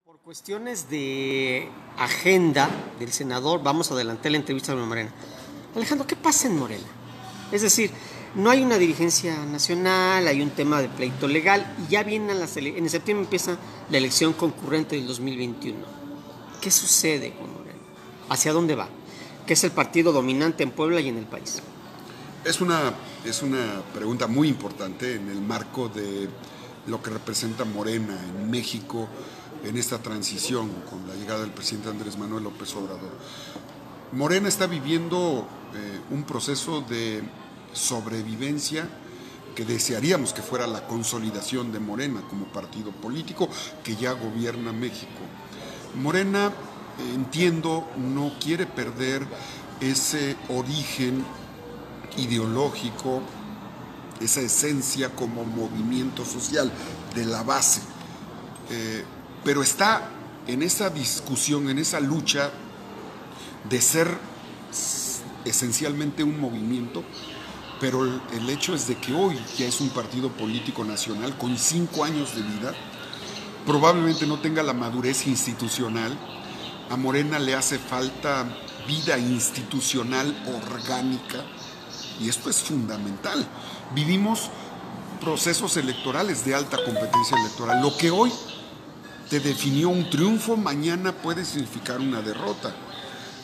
Por cuestiones de agenda del senador, vamos a adelantar la entrevista con Morena. Alejandro, ¿qué pasa en Morena? Es decir, no hay una dirigencia nacional, hay un tema de pleito legal y ya vienen en septiembre empieza la elección concurrente del 2021. ¿Qué sucede con Morena? ¿Hacia dónde va? ¿Qué es el partido dominante en Puebla y en el país? Es una, es una pregunta muy importante en el marco de lo que representa Morena en México en esta transición con la llegada del presidente Andrés Manuel López Obrador. Morena está viviendo un proceso de sobrevivencia que desearíamos que fuera la consolidación de Morena como partido político que ya gobierna México. Morena, entiendo, no quiere perder ese origen ideológico, esa esencia como movimiento social de la base, pero está en esa discusión, en esa lucha de ser esencialmente un movimiento, pero el hecho es de que hoy ya es un partido político nacional con 5 años de vida, probablemente no tenga la madurez institucional. A Morena le hace falta vida institucional orgánica y esto es fundamental. Vivimos procesos electorales de alta competencia electoral. Lo que hoy te definió un triunfo, mañana puede significar una derrota.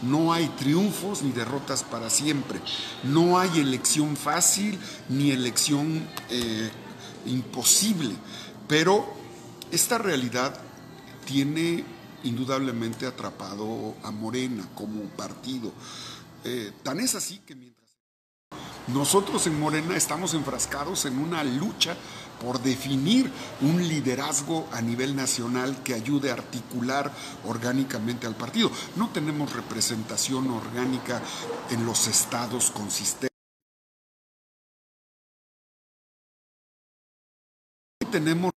No hay triunfos ni derrotas para siempre. No hay elección fácil ni elección imposible. Pero esta realidad tiene indudablemente atrapado a Morena como partido. Tan es así que mientras nosotros en Morena estamos enfrascados en una lucha por definir un liderazgo a nivel nacional que ayude a articular orgánicamente al partido. No tenemos representación orgánica en los estados consistentes. Tenemos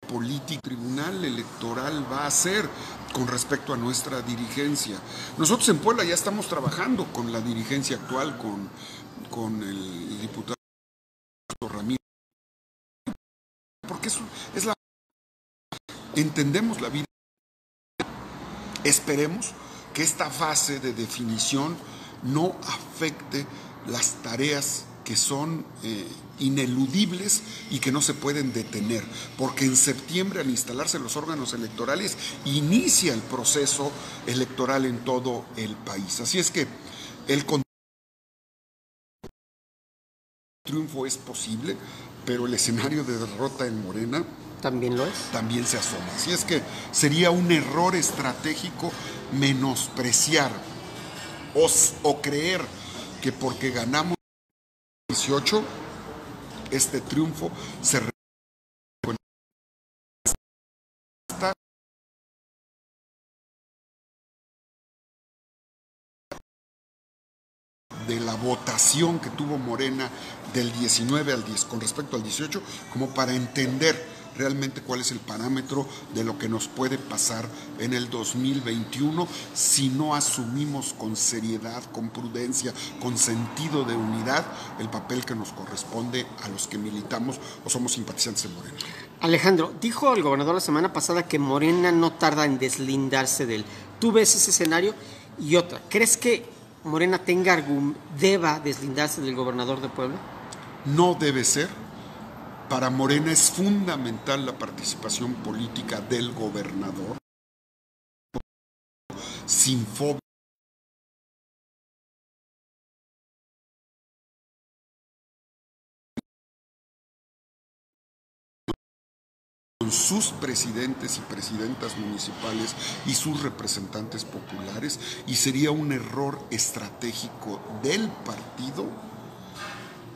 política, tribunal electoral va a hacer con respecto a nuestra dirigencia. Nosotros en Puebla ya estamos trabajando con la dirigencia actual, con el diputado Ramírez, porque es la... Entendemos la vida. Esperemos que esta fase de definición no afecte las tareas que son ineludibles y que no se pueden detener, porque en septiembre, al instalarse los órganos electorales, inicia el proceso electoral en todo el país. Así es que el triunfo es posible, pero el escenario de derrota en Morena ¿También lo es? también se asoma. Así es que sería un error estratégico menospreciar o creer que porque ganamos 18, este triunfo se de la votación que tuvo Morena del 19 al 10 con respecto al 18, como para entender realmente cuál es el parámetro de lo que nos puede pasar en el 2021 si no asumimos con seriedad, con prudencia, con sentido de unidad el papel que nos corresponde a los que militamos o somos simpatizantes de Morena. Alejandro, dijo el gobernador la semana pasada que Morena no tarda en deslindarse de él. ¿Tú ves ese escenario? Y otra, ¿crees que Morena deba deslindarse del gobernador de Puebla? No debe ser. Para Morena es fundamental la participación política del gobernador, sin fobia, con sus presidentes y presidentas municipales y sus representantes populares, y sería un error estratégico del partido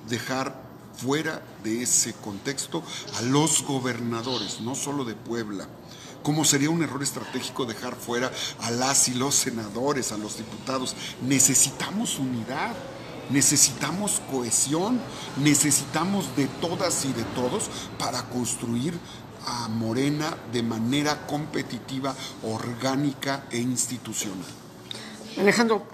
dejar fuera de ese contexto a los gobernadores, no solo de Puebla, como sería un error estratégico dejar fuera a las y los senadores, a los diputados. Necesitamos unidad, necesitamos cohesión, necesitamos de todas y de todos para construir a Morena de manera competitiva, orgánica e institucional. Alejandro,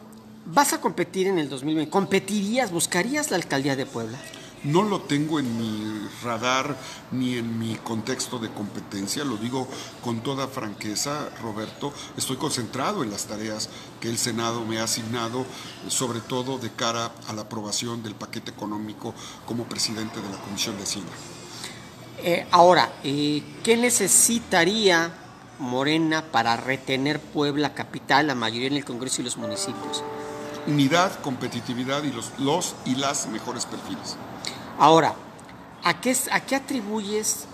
¿vas a competir en el 2020? ¿Competirías, buscarías la alcaldía de Puebla? No lo tengo en mi radar ni en mi contexto de competencia, lo digo con toda franqueza, Roberto. Estoy concentrado en las tareas que el Senado me ha asignado, sobre todo de cara a la aprobación del paquete económico como presidente de la Comisión de Hacienda. Ahora, ¿qué necesitaría Morena para retener Puebla capital, la mayoría en el Congreso y los municipios? Unidad, competitividad y los y las mejores perfiles. Ahora, ¿a qué atribuyes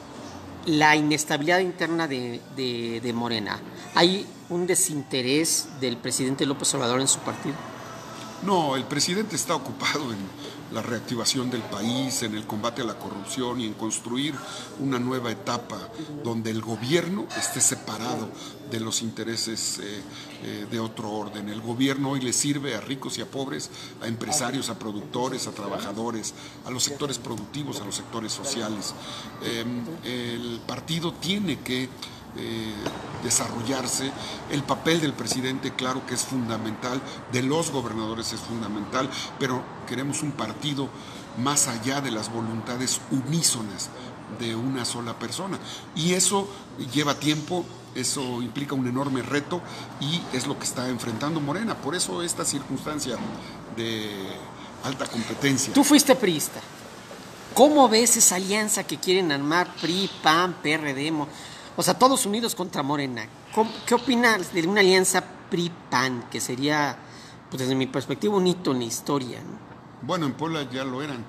la inestabilidad interna de Morena? ¿Hay un desinterés del presidente López Obrador en su partido? No, el presidente está ocupado en la reactivación del país, en el combate a la corrupción y en construir una nueva etapa donde el gobierno esté separado de los intereses de otro orden. El gobierno hoy le sirve a ricos y a pobres, a empresarios, a productores, a trabajadores, a los sectores productivos, a los sectores sociales. El partido tiene que desarrollarse. El papel del presidente, claro que es fundamental, de los gobernadores es fundamental, pero queremos un partido más allá de las voluntades unísonas de una sola persona. Y eso lleva tiempo, eso implica un enorme reto y es lo que está enfrentando Morena. Por eso esta circunstancia de alta competencia. Tú fuiste priista. ¿Cómo ves esa alianza que quieren armar PRI, PAN, PRD? O sea, todos unidos contra Morena. ¿Qué opinas de una alianza PRI-PAN, que sería, pues desde mi perspectiva, un hito en la historia, ¿no? Bueno, en Puebla ya lo eran.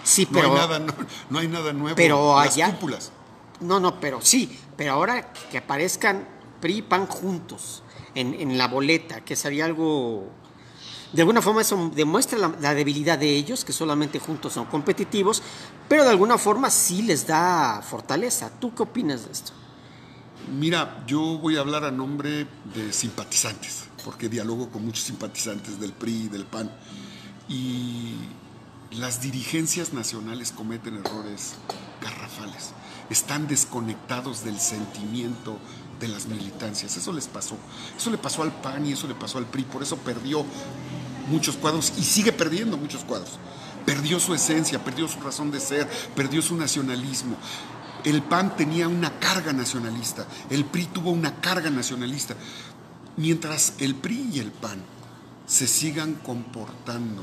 Sí, pero no hay nada nuevo. Pero las allá, cúpulas. Pero ahora que aparezcan PRI y PAN juntos en la boleta, que sería algo... De alguna forma eso demuestra la debilidad de ellos, que solamente juntos son competitivos, pero de alguna forma sí les da fortaleza. ¿Tú qué opinas de esto? Mira, yo voy a hablar a nombre de simpatizantes, porque dialogo con muchos simpatizantes del PRI y del PAN. Y las dirigencias nacionales cometen errores garrafales. Están desconectados del sentimiento de las militancias. Eso les pasó. Eso le pasó al PAN y eso le pasó al PRI. Por eso perdió muchos cuadros y sigue perdiendo muchos cuadros. Perdió su esencia, perdió su razón de ser, perdió su nacionalismo. El PAN tenía una carga nacionalista, el PRI tuvo una carga nacionalista. Mientras el PRI y el PAN se sigan comportando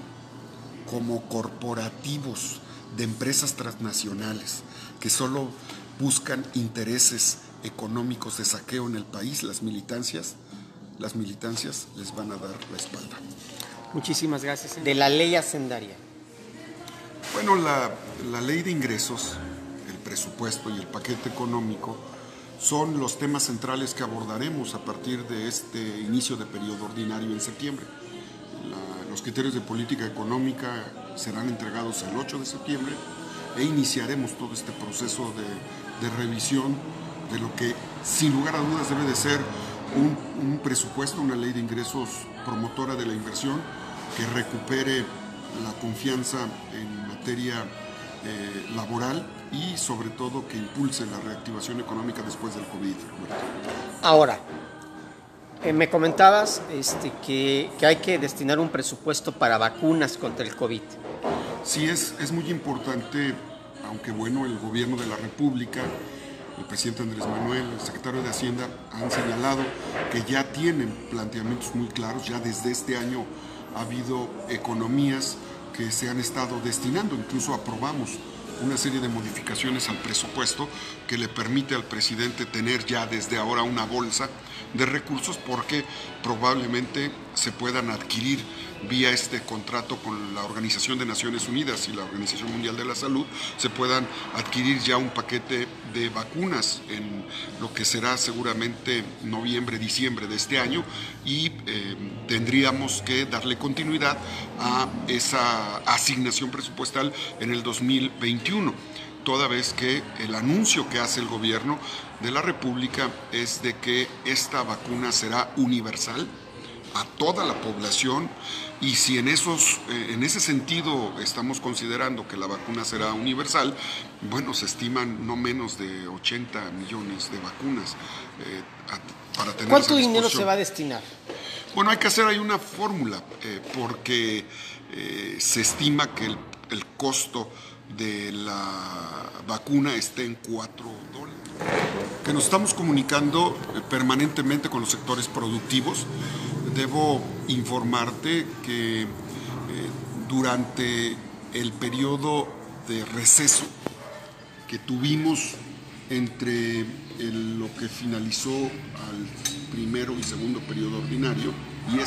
como corporativos de empresas transnacionales que solo buscan intereses económicos de saqueo en el país, las militancias les van a dar la espalda. Muchísimas gracias. De la ley hacendaria. Bueno, la ley de ingresos, el presupuesto y el paquete económico son los temas centrales que abordaremos a partir de este inicio de periodo ordinario en septiembre. Los criterios de política económica serán entregados el 8 de septiembre e iniciaremos todo este proceso de revisión de lo que sin lugar a dudas debe de ser un presupuesto, una ley de ingresos promotora de la inversión que recupere la confianza en materia laboral y sobre todo que impulse la reactivación económica después del COVID. Ahora, me comentabas que hay que destinar un presupuesto para vacunas contra el COVID. Sí, es muy importante, aunque bueno, el gobierno de la República, el presidente Andrés Manuel, el secretario de Hacienda han señalado que ya tienen planteamientos muy claros, ya desde este año ha habido economías que se han estado destinando, incluso aprobamos una serie de modificaciones al presupuesto que le permite al presidente tener ya desde ahora una bolsa de recursos porque probablemente se puedan adquirir vía este contrato con la Organización de Naciones Unidas y la Organización Mundial de la Salud, se puedan adquirir ya un paquete de vacunas en lo que será seguramente noviembre, diciembre de este año y tendríamos que darle continuidad a esa asignación presupuestal en el 2021. Toda vez que el anuncio que hace el gobierno de la República es de que esta vacuna será universal a toda la población y si en ese sentido estamos considerando que la vacuna será universal, bueno, se estiman no menos de 80 millones de vacunas para tener. ¿Cuánto dinero se va a destinar? Bueno, hay que hacer ahí una fórmula porque se estima que el costo de la vacuna esté en $4. Que nos estamos comunicando permanentemente con los sectores productivos. Debo informarte que durante el periodo de receso que tuvimos entre lo que finalizó al primero y segundo periodo ordinario y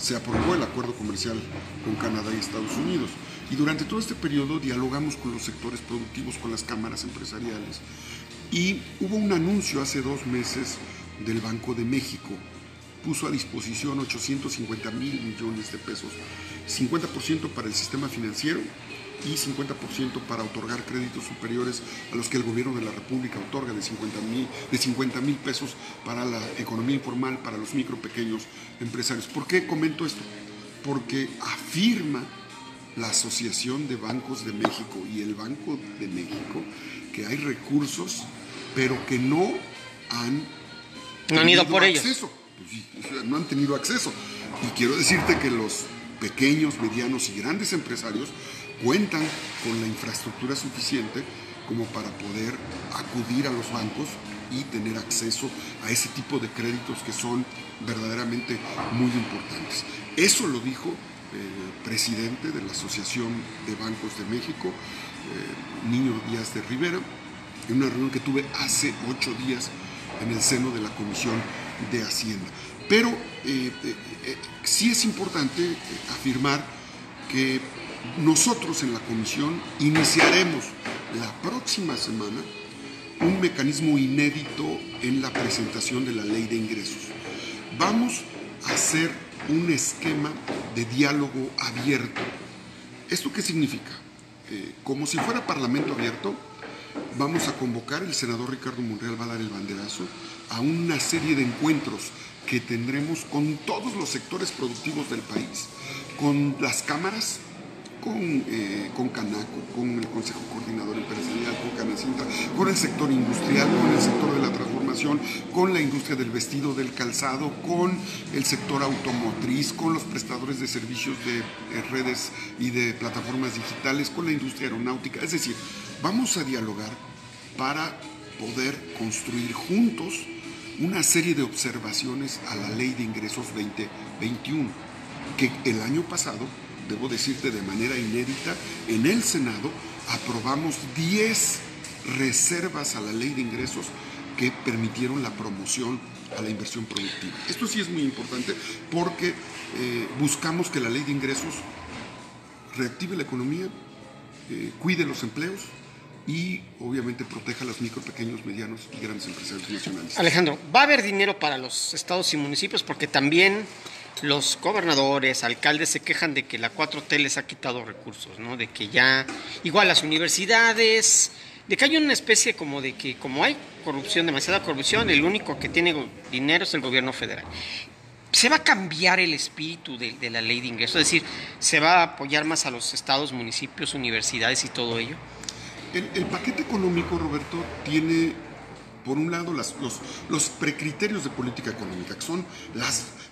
se aprobó el acuerdo comercial con Canadá y Estados Unidos. Y durante todo este periodo dialogamos con los sectores productivos, con las cámaras empresariales. Y hubo un anuncio hace 2 meses del Banco de México. Puso a disposición 850 mil millones de pesos, 50% para el sistema financiero y 50% para otorgar créditos superiores a los que el gobierno de la República otorga, de 50 mil pesos para la economía informal, para los micro, pequeños empresarios. ¿Por qué comento esto? Porque afirma la Asociación de Bancos de México y el Banco de México que hay recursos, pero que no han ido por acceso. ellos. Pues, no han tenido acceso. Y quiero decirte que los pequeños, medianos y grandes empresarios cuentan con la infraestructura suficiente como para poder acudir a los bancos y tener acceso a ese tipo de créditos que son verdaderamente muy importantes. Eso lo dijo el presidente de la Asociación de Bancos de México, Niño Díaz de Rivera, en una reunión que tuve hace 8 días en el seno de la Comisión de Hacienda. Pero sí es importante afirmar que nosotros en la Comisión iniciaremos la próxima semana un mecanismo inédito en la presentación de la Ley de Ingresos. Vamos a hacer un esquema de diálogo abierto. ¿Esto qué significa? Como si fuera parlamento abierto, vamos a convocar, el senador Ricardo Monreal va a dar el banderazo, a una serie de encuentros que tendremos con todos los sectores productivos del país, con las cámaras, con Canaco, con el Consejo Coordinador Empresarial, con Canacintra, con el sector industrial, con el sector de la transformación, con la industria del vestido, del calzado, con el sector automotriz, con los prestadores de servicios de redes y de plataformas digitales, con la industria aeronáutica. Es decir, vamos a dialogar para poder construir juntos una serie de observaciones a la Ley de Ingresos 2021, que el año pasado, debo decirte de manera inédita, en el Senado aprobamos 10 reservas a la Ley de Ingresos que permitieron la promoción a la inversión productiva. Esto sí es muy importante porque buscamos que la Ley de Ingresos reactive la economía, cuide los empleos y obviamente proteja a los micro, pequeños, medianos y grandes empresarios nacionales. Alejandro, ¿va a haber dinero para los estados y municipios? Porque también los gobernadores, alcaldes se quejan de que la 4T les ha quitado recursos, ¿no? De que ya, igual las universidades, de que hay una especie como de que como hay corrupción, demasiada corrupción, el único que tiene dinero es el gobierno federal. ¿Se va a cambiar el espíritu de la Ley de Ingresos? Es decir, ¿se va a apoyar más a los estados, municipios, universidades y todo ello? El paquete económico, Roberto, tiene, por un lado, los precriterios de política económica, que son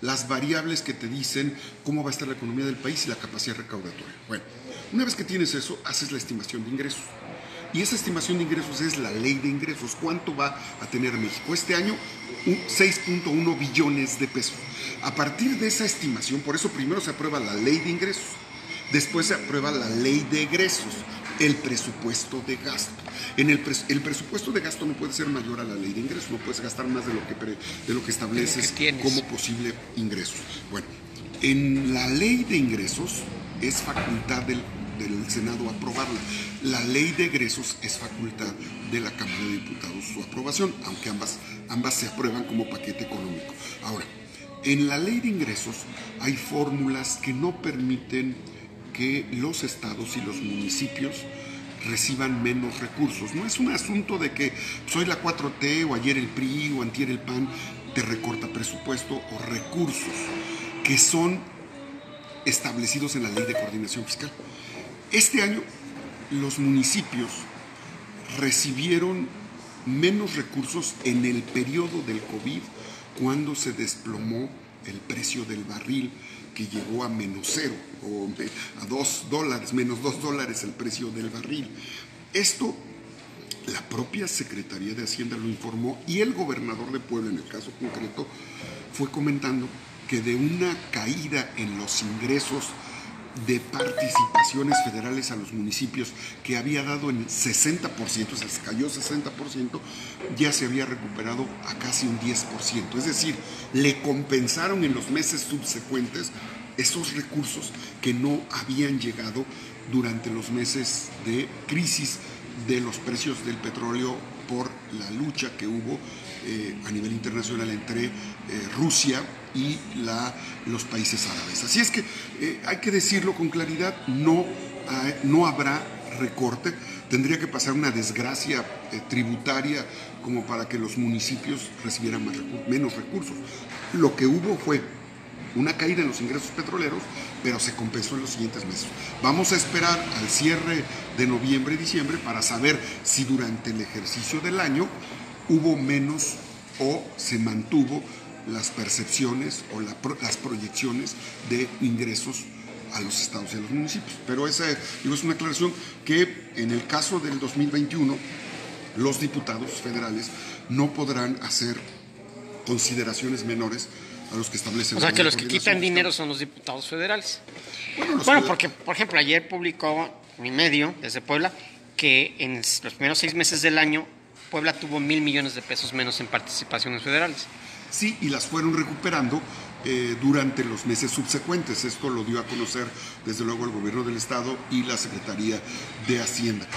las variables que te dicen cómo va a estar la economía del país y la capacidad recaudatoria. Bueno, una vez que tienes eso, haces la estimación de ingresos. Y esa estimación de ingresos es la Ley de Ingresos. ¿Cuánto va a tener México? Este año, 6.1 billones de pesos. A partir de esa estimación, por eso primero se aprueba la Ley de Ingresos, después se aprueba la Ley de Egresos, el presupuesto de gasto. El presupuesto de gasto no puede ser mayor a la Ley de Ingresos, no puedes gastar más de lo que estableces como posible ingreso. Bueno, en la Ley de Ingresos es facultad del Senado aprobarla. La Ley de Egresos es facultad de la Cámara de Diputados su aprobación, aunque ambas se aprueban como paquete económico. Ahora, en la Ley de Ingresos hay fórmulas que no permiten que los estados y los municipios reciban menos recursos. No es un asunto de que soy la 4T o ayer el PRI o antier el PAN te recorta presupuesto o recursos que son establecidos en la Ley de Coordinación Fiscal. Este año los municipios recibieron menos recursos en el periodo del COVID, cuando se desplomó el precio del barril, que llegó a menos cero, o a $2, menos $2 el precio del barril. Esto, la propia Secretaría de Hacienda lo informó, y el gobernador de Puebla, en el caso concreto, fue comentando que de una caída en los ingresos de participaciones federales a los municipios que había dado en 60%, o sea, se cayó 60%, ya se había recuperado a casi un 10%. Es decir, le compensaron en los meses subsecuentes esos recursos que no habían llegado durante los meses de crisis de los precios del petróleo por la lucha que hubo a nivel internacional entre Rusia y los países árabes. Así es que hay que decirlo con claridad, no habrá recorte, tendría que pasar una desgracia tributaria como para que los municipios recibieran menos recursos. Lo que hubo fue una caída en los ingresos petroleros, pero se compensó en los siguientes meses. Vamos a esperar al cierre de noviembre y diciembre para saber si durante el ejercicio del año hubo menos o se mantuvo las percepciones o las proyecciones de ingresos a los estados y a los municipios. Pero esa es una aclaración que en el caso del 2021 los diputados federales no podrán hacer consideraciones menores a los que establecen. O sea, que los que quitan dinero son los diputados federales. Bueno, porque, por ejemplo, ayer publicó mi medio, desde Puebla, que en los primeros 6 meses del año, Puebla tuvo 1,000 millones de pesos menos en participaciones federales. Sí, y las fueron recuperando durante los meses subsecuentes. Esto lo dio a conocer, desde luego, el gobierno del estado y la Secretaría de Hacienda.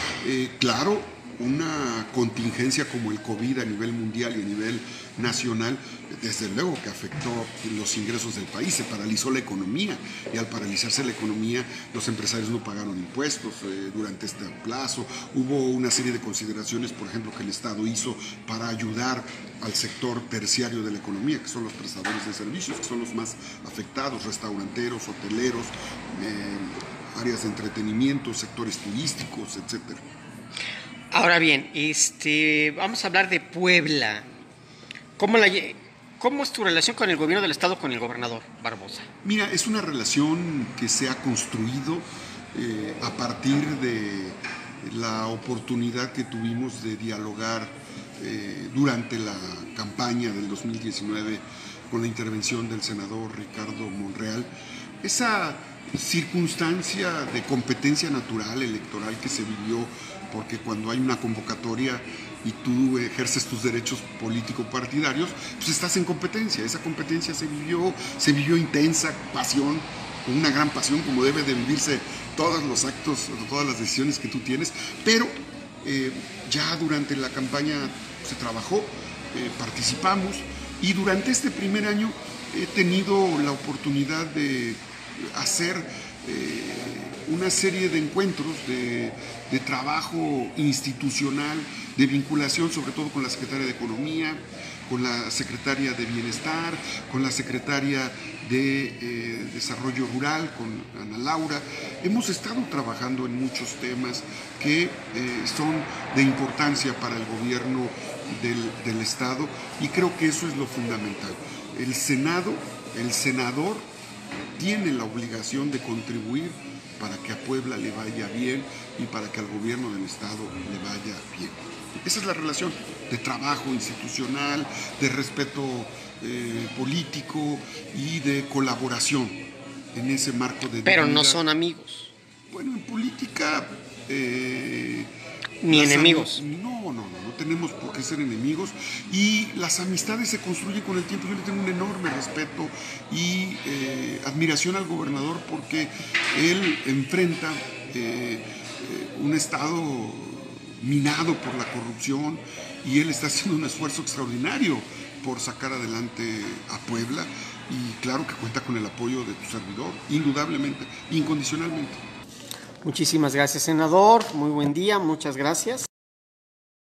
Claro, una contingencia como el COVID a nivel mundial y a nivel nacional, desde luego que afectó los ingresos del país, se paralizó la economía, y al paralizarse la economía los empresarios no pagaron impuestos durante este plazo. Hubo una serie de consideraciones, por ejemplo, que el Estado hizo para ayudar al sector terciario de la economía, que son los prestadores de servicios, que son los más afectados, restauranteros, hoteleros, áreas de entretenimiento, sectores turísticos, etcétera. Ahora bien, vamos a hablar de Puebla. ¿Cómo es tu relación con el gobierno del estado, con el gobernador Barbosa? Mira, es una relación que se ha construido a partir de la oportunidad que tuvimos de dialogar durante la campaña del 2019 con la intervención del senador Ricardo Monreal. Esa circunstancia de competencia natural electoral que se vivió, porque cuando hay una convocatoria y tú ejerces tus derechos político-partidarios, pues estás en competencia. Esa competencia se vivió intensa, pasión, con una gran pasión, como debe de vivirse todos los actos, todas las decisiones que tú tienes, pero ya durante la campaña se trabajó, participamos, y durante este primer año he tenido la oportunidad de hacer una serie de encuentros de trabajo institucional, de vinculación sobre todo con la Secretaria de Economía, con la Secretaria de Bienestar, con la Secretaria de Desarrollo Rural, con Ana Laura. Hemos estado trabajando en muchos temas que son de importancia para el gobierno del Estado, y creo que eso es lo fundamental. El senador tiene la obligación de contribuir para que a Puebla le vaya bien y para que al gobierno del Estado le vaya bien. Esa es la relación de trabajo institucional, de respeto político y de colaboración en ese marco de... Pero no son amigos. Bueno, en política... ni enemigos. No tenemos por qué ser enemigos, y las amistades se construyen con el tiempo. Yo le tengo un enorme respeto y admiración al gobernador, porque él enfrenta un estado minado por la corrupción, y él está haciendo un esfuerzo extraordinario por sacar adelante a Puebla, y claro que cuenta con el apoyo de tu servidor, indudablemente, incondicionalmente. Muchísimas gracias, senador. Muy buen día, muchas gracias.